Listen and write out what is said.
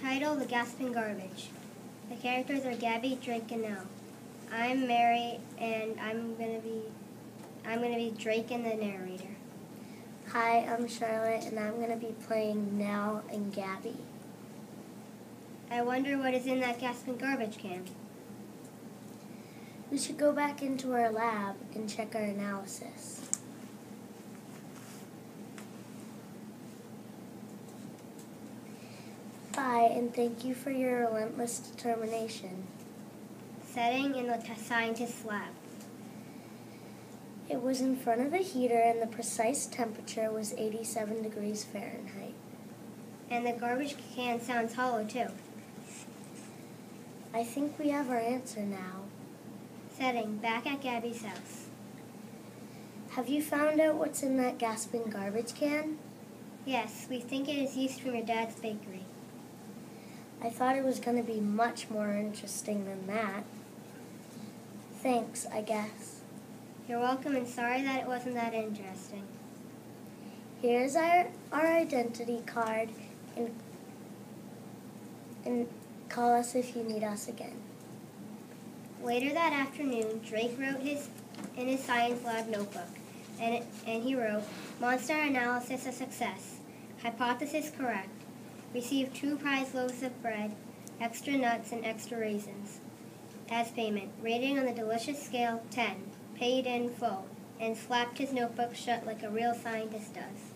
Title: The Gasping Garbage. The characters are Gabby, Drake, and Nell. I'm Mary, and I'm gonna be Drake and the narrator. Hi, I'm Charlotte, and I'm going to be playing Nell and Gabby. I wonder what is in that gasping garbage can. We should go back into our lab and check our analysis. Bye, and thank you for your relentless determination. Setting in the scientist's lab. It was in front of a heater, and the precise temperature was 87 degrees Fahrenheit. And the garbage can sounds hollow, too. I think we have our answer now. Setting back at Gabby's house. Have you found out what's in that gasping garbage can? Yes, we think it is yeast from your dad's bakery. I thought it was going to be much more interesting than that. Thanks, I guess. You're welcome, and sorry that it wasn't that interesting. Here's our identity card, and call us if you need us again. Later that afternoon, Drake wrote in his science lab notebook, and he wrote, "Monster analysis a success. Hypothesis correct. Received 2 prize loaves of bread, extra nuts, and extra raisins. As payment, rating on the delicious scale 10, paid in full," and slapped his notebook shut like a real scientist does.